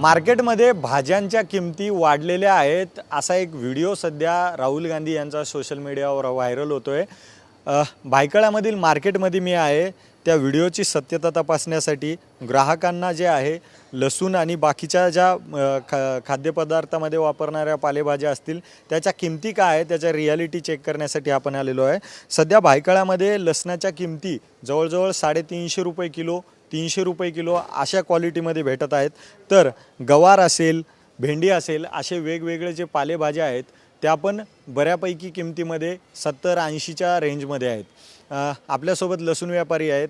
मार्केटमध्ये भाज्यांच्या किमती वाढलेल्या आहेत असा एक व्हिडिओ सध्या राहुल गांधी यांचा सोशल मीडियावर व्हायरल होतोय। भायखळ्यामधील मार्केटमध्ये मी आहे। त्या व्हिडिओची सत्यता तपासण्यासाठी ग्राहकांना जे आहे लसूण आणि बाकीच्या ज्या खाद्यपदार्थामध्ये वापरणाऱ्या पालेभाज्या असतील त्याच्या किमती काय आहेत त्याच्या रिॲलिटी चेक करण्यासाठी आपण आलेलो आहे। सध्या भायखळ्यामध्ये लसणाच्या किमती जवळजवळ 350 रुपये किलो 300 रुपये किलो अशा क्वालिटीमध्ये भेटत आहेत। तर गवार असेल भेंडी असेल असे वेगवेगळे जे पालेभाज्या आहेत त्या पण बऱ्यापैकी किमतीमध्ये 70-80च्या रेंजमध्ये आहेत। आपल्यासोबत लसूण व्यापारी आहेत,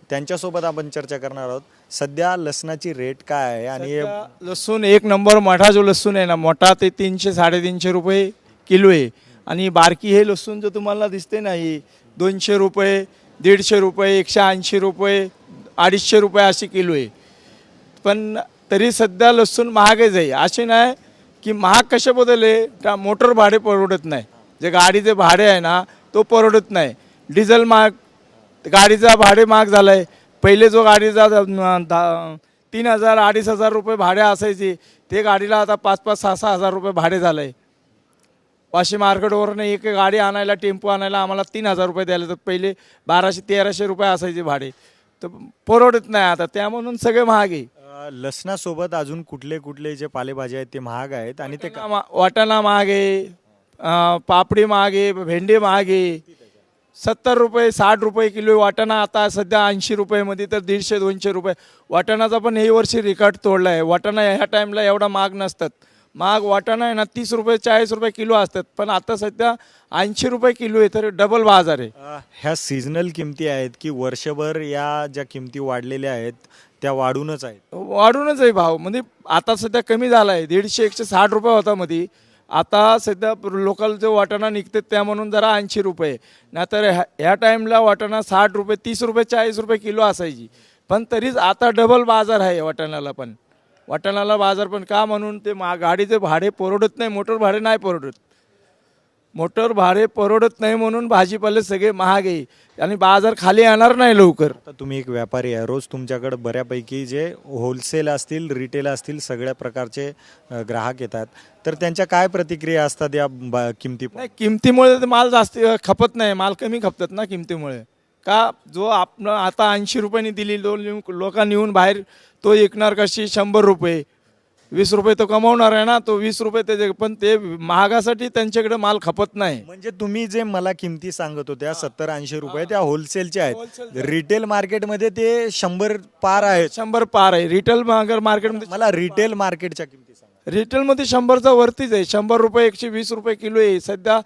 त्यांच्यासोबत आपण चर्चा करणार आहोत। सध्या लसणाची रेट काय आहे आणि लसूण एक नंबर मोठा जो लसूण आहे ना, मोठा ते 300-350 रुपये किलो आहे। आणि बारकी हे लसूण जो तुम्हाला दिसते ना, ही 200 रुपये 150 रुपये 180 रुपये 250 रुपये अशी किलो आहे। पण तरी सध्या लसूण महागच आहे। असे नाही की महाग कसे बदलले का मोटर भाडे परवडत नाही, जे गाडीचे भाडे आहे ना तो परवडत नाही। डिझेल महाग, गाडीचा भाडे महाग झालं आहे। पहिले जो गाडीचा 3000 2500 रुपये भाडे असायचे ते गाडीला आता 5-6 हजार रुपये भाडे झालं आहे। वाशी मार्केटवरून एक गाडी आणायला टेम्पो आणायला आम्हाला 3000 रुपये द्यायला, तर पहिले 1200-1300 रुपये असायचे भाडे, तर परवडत नाही आता, त्या म्हणून सगळे महाग आहे। लसणासोबत अजून कुठले कुठले जे पालेभाज्या आहेत ते महाग आहेत आणि ते वाटाणा महाग आहे, पापडी महाग आहे, भेंडी महाग आहे। 70 रुपये 60 रुपये किलो वाटाणा आता सध्या 80 रुपयेमध्ये, तर 150-200 रुपये वाटाणाचा पण हे वर्षी रेकॉर्ड तोडला आहे। वाटाणा ह्या टाईमला एवढा महाग नसतात। महाग वाटाणा आहे ना 30 रुपये 40 रुपये किलो असतात, पण आता सध्या 80 रुपये किलो आहे, तर डबल बाजार आहे। ह्या सीझनल किमती आहेत की वर्षभर या ज्या किमती वाढलेल्या आहेत त्या वाढूनच आहेत? वाढूनच आहे भाव, म्हणजे आता सध्या कमी झाला आहे। 150-160 रुपये होता मध्ये, आता सध्या लोकल जो वाटाणा निघते त्या म्हणून जरा 80 रुपये, नाहीतर ह्या टाईमला वाटाणा 60 रुपये 30 रुपये 40 रुपये किलो असायची, पण तरीच आता डबल बाजार आहे वाटाण्याला पण। वाटाण्याला बाजार पण का म्हणून ते गाडीचे भाडे परवडत नाही, मोटर भाडे नाही परवडत, मोटर भाडे परवडत नाही म्हणून भाजीपाले सगळे महाग आहे आणि बाजार खाली येणार नाही लवकर। आता तुम्ही एक व्यापारी आहे, रोज तुमच्याकडे बऱ्यापैकी जे होलसेल असतील रिटेल असतील सगळ्या प्रकारचे ग्राहक येतात, तर त्यांच्या काय प्रतिक्रिया असतात या किमती? नाही, किमतीमुळे माल जास्त खपत नाही, माल कमी खपतात ना किमतीमुळे। का जो आपण आता 80 रुपयांनी दिली लोकांनी येऊन बाहेर तो विकणार कशी 100 रुपये 20 रुपये तो कमावणार आहे ना, तो 20 रुपये त्याचे, पण ते महागासाठी त्यांच्याकडे माल खपत नाही। म्हणजे तुम्ही जे मला किमती सांगत होत्या 70-80 रुपये त्या होलसेलच्या आहेत, रिटेल मार्केटमध्ये ते 100 पार आहेत? 100 पार आहे रिटेल मार्केटमध्ये। मला रिटेल मार्केटच्या किमती सांगा। रिटेलमध्ये 100चा वरतीच आहे, 100 रुपये 120 रुपये किलो आहे सध्या।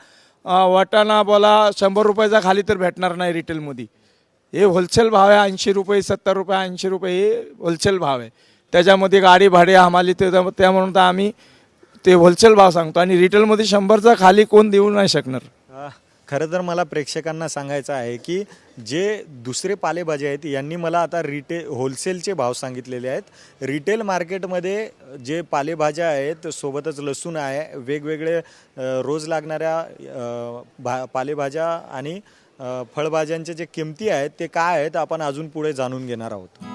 वाटाणा बोला 100 रुपयाचा खाली तर भेटणार नाही रिटेलमध्ये। हे होलसेल भाव आहे, 80 रुपये 70 रुपये 80 रुपये हे होलसेल भाव आहे। त्याच्यामध्ये गाडी भाडे हमाली ते त्या म्हणून तर आम्ही ते होलसेल भाव सांगतो, आणि रिटेलमध्ये 100चा खाली कोण देऊ नाही शकणार। खरं तर मला प्रेक्षकांना सांगायचं आहे की जे दुसरे पालेभाज्या आहेत यांनी मला आता होलसेलचे भाव सांगितलेले आहेत। रिटेल मार्केटमध्ये जे पालेभाज्या आहेत सोबतच लसूण आहे, वेगवेगळे रोज लागणाऱ्या पालेभाज्या आणि फळभाज्यांचे जे किमती आहेत ते काय आहेत आपण अजून पुढे जाणून घेणार आहोत।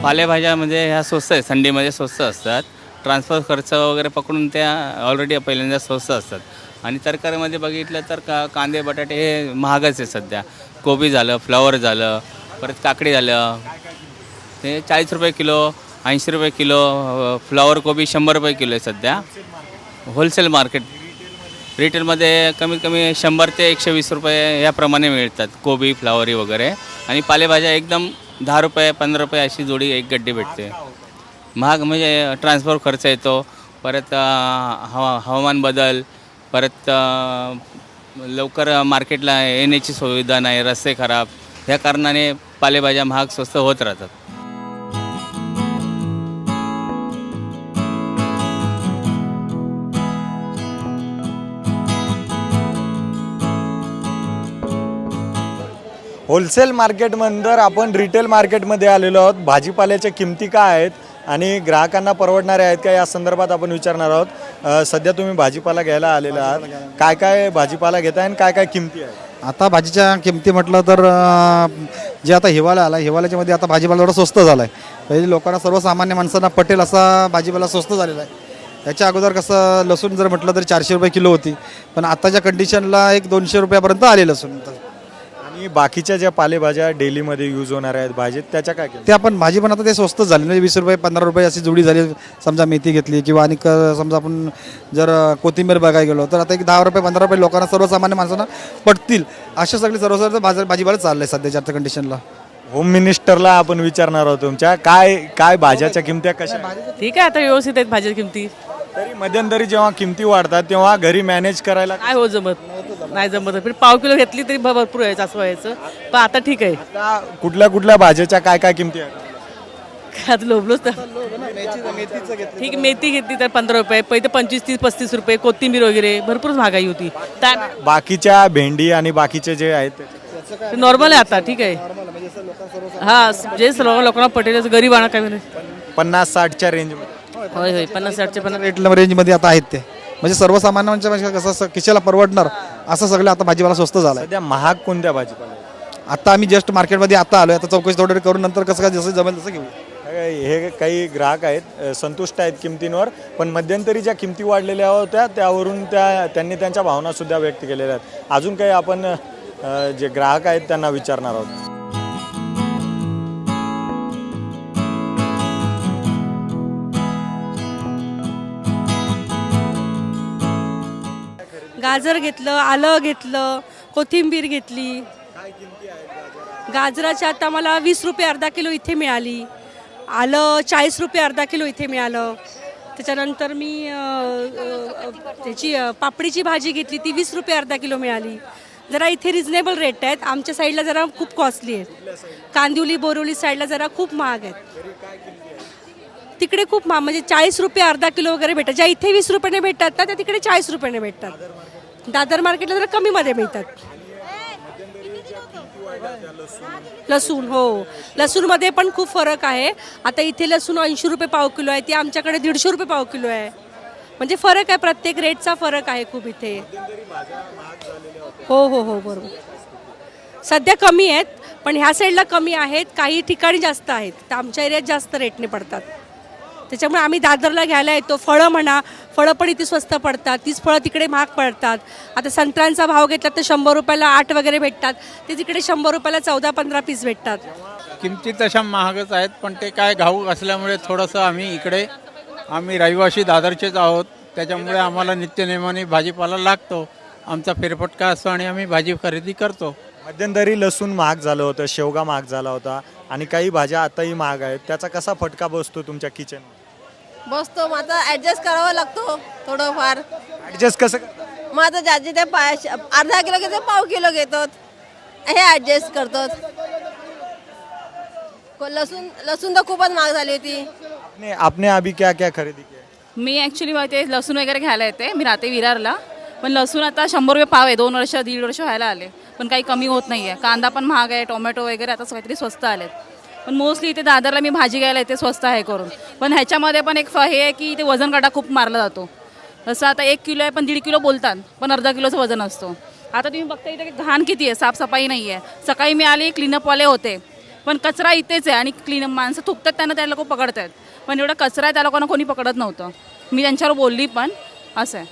पालेभाज्या म्हणजे ह्या स्वस्त आहेत, थंडीमध्ये स्वस्त असतात। ट्रान्सफर खर्च वगैरे पकडून त्या ऑलरेडी पहिल्यांदा स्वस्त असतात। आणि तरकारीमध्ये बघितलं तर कांदे बटाटे हे महागच आहे सध्या। कोबी झालं, फ्लॉवर झालं, परत काकडी झालं, ते 40 रुपये किलो 80 रुपये किलो, फ्लॉवर कोबी 100 रुपये किलो आहे सध्या होलसेल मार्केट। रिटेलमध्ये कमीत कमी 100 ते 120 रुपये याप्रमाणे मिळतात कोबी फ्लॉवरी वगैरे। आणि पालेभाज्या एकदम 10 रुपये 15 रुपये अशी जोडी एक गड्डी भेटते। महाग म्हणजे ट्रान्सफर खर्च येतो, परत हवामान बदल, परत लवकर मार्केटला येण्याची सुविधा नाही, रस्ते खराब, ह्या कारणाने पालेभाज्या महाग स्वस्त होत राहतात। होलसेल मार्केटनंतर आपण रिटेल मार्केटमध्ये आलेलो आहोत। भाजीपाल्याच्या किमती काय आहेत आणि ग्राहकांना परवडणारे आहेत का या संदर्भात आपण विचारणार आहोत। सध्या तुम्ही भाजीपाला घ्यायला आलेला आहात, काय काय भाजीपाला घेताय आणि काय काय किमती आहेत? आता भाजीच्या किमती म्हटलं तर जे आता हिवाळा आला हिवाळ्याच्या मध्ये आता भाजीपाला थोडा स्वस्त झाला आहे. पहिले लोकांना सर्वसामान्य माणसांना पटेल असा भाजीपाला स्वस्त झालेला आहे. याच्या अगोदर कसं लसूण जर म्हटलं तर 400 रुपये किलो होती, पण आताच्या कंडिशनला एक 200 रुपयापर्यंत आले लसूण. आणि बाकीच्या ज्या पालेभाज्या डेलीमध्ये यूज होणाऱ्या आहेत भाजीत त्याच्या काय किंमती? ते आपण भाजी पण आता ते स्वस्त झाले म्हणजे 20 रुपये 15 रुपये अशी जोडी झाली. समजा मेथी घेतली किंवा आणि समजा आपण जर कोथिंबीर बघायला गेलो तर आता एक 10 रुपये 15 रुपये लोकांना सर्वसामान्य माणसांना पडतील असे सगळे सर्वसाधारण भाजीपाला चाललं आहे सध्याच्या आता कंडिशनला. होम मिनिस्टरला आपण विचारणार आहोत तुमच्या काय काय भाज्याच्या किमत्या कशा आहेत? ठीक आहे, आता व्यवस्थित आहेत भाज्या किमती. तरी मध्यंतरी जेव्हा किमती वाढतात तेव्हा घरी मॅनेज करायला नाही हो जमत, नाही जमत. पण पाव किलो घेतली तरी भरपूर व्हायचं असं व्हायचं. पण आता ठीक आहे. आता कुठल्या कुठल्या भाज्याच्या काय काय किमती आहेत? आता लोभलोच तर. ठीक, मेथी घेतली तर 15 रुपये, पहिले 25, 30, 35 रुपये. कोथिंबीर वगैरे भरपूर महागाई होती. बाकीच्या भेंडी आणि बाकीचे जे आहेत ते नॉर्मल आहे आता, ठीक आहे. हा, जे सर्व लोकांना पटेल असं गरीब आणा काय म्हणून. 50-60च्या रेंजमध्ये. होय होय, 50-60चे 50. रेंजमध्ये आता आहेत ते म्हणजे सर्वसामान्यांच्या म्हणजे कसं खिशाला परवडणार असं सगळं आता भाजीपाला स्वस्त झाला आहे. सध्या महाग कोणत्या भाजीपाला? आता आम्ही जस्ट मार्केटमध्ये आता आलो आता चौकशी थोडी करून नंतर कसं काय जसं जमेल तसं घेऊ. हे काही ग्राहक आहेत संतुष्ट आहेत किमतींवर, पण मध्यंतरी ज्या किमती वाढलेल्या होत्या त्यावरून त्यांनी त्यांच्या भावना सुद्धा व्यक्त केलेल्या आहेत. अजून काही आपण जे ग्राहक आहेत त्यांना विचारणार आहोत. गाजर घेतलं, आलं घेतलं, कोथिंबीर घेतली. गाजराची आता मला 20 रुपये अर्धा किलो इथे मिळाली. आलं 40 रुपये अर्धा किलो इथे मिळालं. त्याच्यानंतर मी त्याची पापडीची भाजी घेतली ती 20 रुपये अर्धा किलो मिळाली. जरा इथे रिजनेबल रेट आहेत. आमच्या साईडला जरा खूप कॉस्टली आहेत. कांदिवली बोरिवली साईडला जरा खूप महाग आहेत. तिकडे खूप महाग म्हणजे 40 रुपये अर्धा किलो वगैरे भेटतात. ज्या इथे 20 रुपयाने भेटतात ना त्या तिकडे 40 रुपयाने भेटतात. दादर मार्केटला जरा कमीमध्ये मिळतात. लसूण, हो, लसूणमध्ये पण खूप फरक आहे. आता इथे लसूण 80 रुपये पाव किलो आहे, ती आमच्याकडे 150 रुपये पाव किलो आहे. म्हणजे फरक आहे, प्रत्येक रेटचा फरक आहे खूप इथे. हो हो हो, बरोबर. सध्या कमी आहेत पण ह्या साईडला कमी आहेत, काही ठिकाणी जास्त आहेत. तर आमच्या एरियात जास्त रेटने पडतात. त्याच्यामुळे आम्ही दादरला घ्यायला येतो. फळं म्हणा, फळं पण इथे स्वस्त पडतात. तीच फळं तिकडे महाग पडतात. आता संत्र्यांचा भाव घेतला तर 100 रुपयाला 8 वगैरे भेटतात, ते तिकडे 100 रुपयाला 14-15 पीस भेटतात. किमती तशा महागच आहेत, पण ते काय घाऊक असल्यामुळे थोडंसं आम्ही रहिवासी दादरचेच आहोत, त्याच्यामुळे आम्हाला नित्यनेमाने भाजीपाला लागतो. आमचा फेरफटका असतो आणि आम्ही भाजी खरेदी करतो. मध्यंतरी लसूण महाग झालं होतं, शेवगा महाग झाला होता आणि काही भाज्या आताही महाग आहेत. त्याचा कसा फटका बसतो तुमच्या किचन? बसतो, मग आता ॲडजस्ट करावा लागतो थोडंफार. ॲडजस्ट कसं करता? मग आता ज्याचे ते अर्धा किलो घेतो, पाव किलो घेतो, हे ॲडजस्ट करतो. लसूण तर खूपच महाग झाली होती. आपने अभी क्या क्या खरेदी किया? मी ॲक्च्युली ते लसूण वगैरे घ्यायला येते. मी राहते विरारला, पण लसूण आता 100 रुपये पाव आहे. 2 वर्ष 1.5 वर्ष व्हायला आले, पण काही कमी होत नाही आहे. कांदा पण महाग आहे, टोमॅटो वगैरे आता काहीतरी स्वस्त आलेत. पण मोस्टली इथे दादरला मी भाजी घ्यायला येते स्वस्त आहे करून. पण ह्याच्यामध्ये पण एक हे आहे की इथे वजन काटा खूप मारला जातो. जसं आता 1 किलो आहे पण 1.5 किलो बोलतात, पण अर्धा किलोचं वजन असतो. आता तुम्ही बघता इथे घाण किती आहे, साफसफाई नाही आहे. सकाळी मी आली, क्लीनअपवाले होते, पण कचरा इथेच आहे आणि माणसं थुकतात त्यांना त्या लोक पकडत आहेत. पण एवढा कचरा आहे त्या लोकांना कोणी पकडत नव्हतं. मी त्यांच्यावर बोलली पण असं आहे.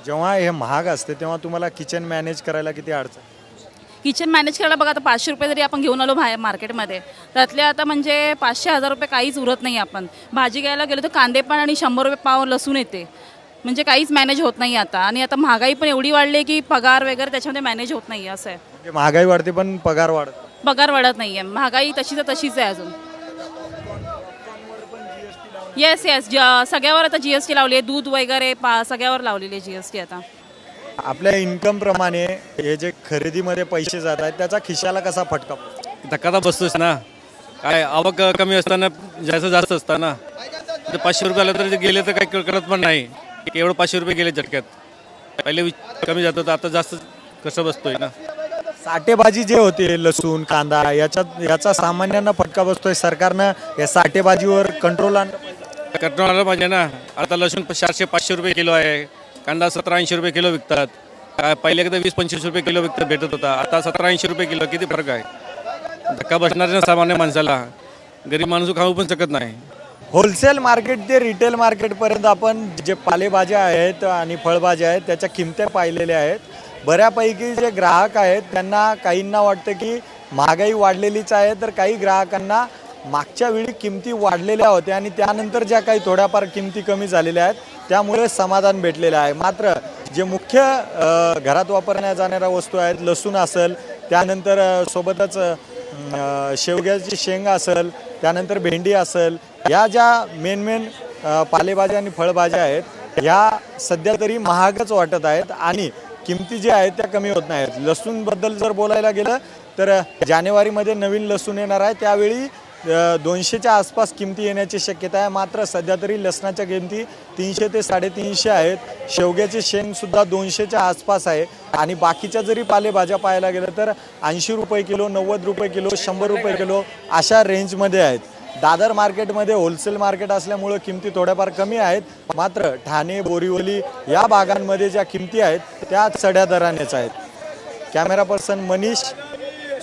जेव्हा हे महाग असते तेव्हा तुम्हाला किचन मॅनेज करायला किती अडचण? किचन मॅनेज करायला बघा, आता 500 रुपये जरी आपण घेऊन आलो बाहेर मार्केटमध्ये, त्यातले आता म्हणजे 500-1000 रुपये काहीच उरत नाही. आपण भाजी घ्यायला गेलो तर कांदे पण आणि 100 रुपये पाव लसूण येते, म्हणजे काहीच मॅनेज होत नाही आता. आणि आता महागाई पण एवढी वाढली आहे की पगार वगैरे त्याच्यामध्ये मॅनेज होत नाही असं आहे. म्हणजे महागाई वाढते पण पगार वाढत नाही आहे. महागाई तशीच आहे अजून. येस सगळ्यावर आता GST लावली आहे. दूध वगैरे सगळ्यावर लावलेली आहे GST आता. आपल्या इन्कम प्रमाणे हे जे खरेदीमध्ये पैसे जात आहेत त्याचा खिशाला कसा फटका? धक्का तर बसतोच ना. काय आवक कमी असताना जास्त असताना 500 रुपये आलं तर गेले तर काही कळत पण नाही की एवढं 500 रुपये गेले झटक्यात. पहिले कमी जात होतं, आता जास्त कसं बसतोय ना. साठेबाजी जे होते लसूण कांदा याचा सामान्यांना फटका बसतोय. सरकारनं या साठेबाजीवर कंट्रोल आलं पाहिजे ना. आता लसूण 400-500 रुपये किलो आहे, कांदा 70-80 रुपये किलो विकतात. काय पहिले एकदा 20-25 रुपये किलो भेटत होता, आता 17-80 रुपये किलो. किती फरक आहे. धक्का बसणार ना सामान्य माणसाला. गरीब माणूस खाऊ पण शकत नाही. होलसेल मार्केट ते रिटेल मार्केटपर्यंत आपण जे पालेभाज्या आहेत आणि फळभाज्या आहेत त्याच्या किमत्या पाहिलेल्या आहेत. बऱ्यापैकी जे ग्राहक आहेत त्यांना काहींना वाटतं की महागाई वाढलेलीच आहे, तर काही ग्राहकांना मागच्या वेळी किमती वाढलेल्या होत्या आणि त्यानंतर ज्या काही थोड्याफार किमती कमी झालेल्या आहेत त्यामुळे समाधान भेटलेलं आहे. मात्र जे मुख्य घरात वापरण्यात जाणाऱ्या वस्तू आहेत, लसूण असेल, त्यानंतर सोबतच शेवग्याची शेंग असेल, त्यानंतर भेंडी असेल, या ज्या मेन पालेभाज्या आणि फळभाज्या आहेत ह्या सध्या तरी महागच वाटत आहेत आणि किमती ज्या आहेत त्या कमी होत नाहीत. लसूणबद्दल जर बोलायला गेलं तर जानेवारीमध्ये नवीन लसूण येणार आहे, त्यावेळी 200च्या आसपास किमती येण्याची शक्यता आहे. मात्र सध्या तरी लसणाच्या किमती 300 ते 350 आहेत. शेवग्याची शेंगसुद्धा 200च्या आसपास आहे आणि बाकीच्या जरी पालेभाज्या पाहायला गेलं तर 80 रुपये किलो, 90 रुपये किलो, 100 रुपये किलो अशा रेंजमध्ये आहेत. दादर मार्केटमध्ये होलसेल मार्केट असल्यामुळं किमती थोड्याफार कमी आहेत. मात्र ठाणे, बोरिवली या भागांमध्ये ज्या किमती आहेत त्या चढ्या दरानेच आहेत. कॅमेरा पर्सन मनीष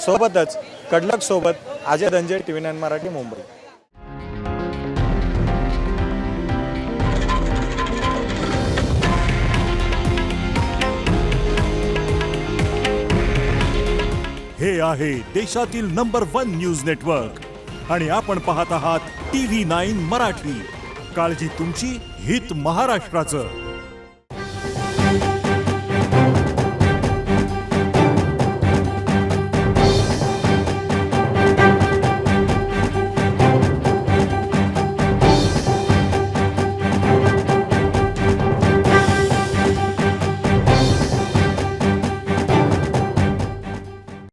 सोबतच कडलक सोबत अजय धनंजय, TV9 मराठी, मुंबई. हे आहे देशातील नंबर 1 न्यूज नेटवर्क आणि आपण पाहत आहात TV9 मराठी. काळजी तुमची, हित महाराष्ट्राचं.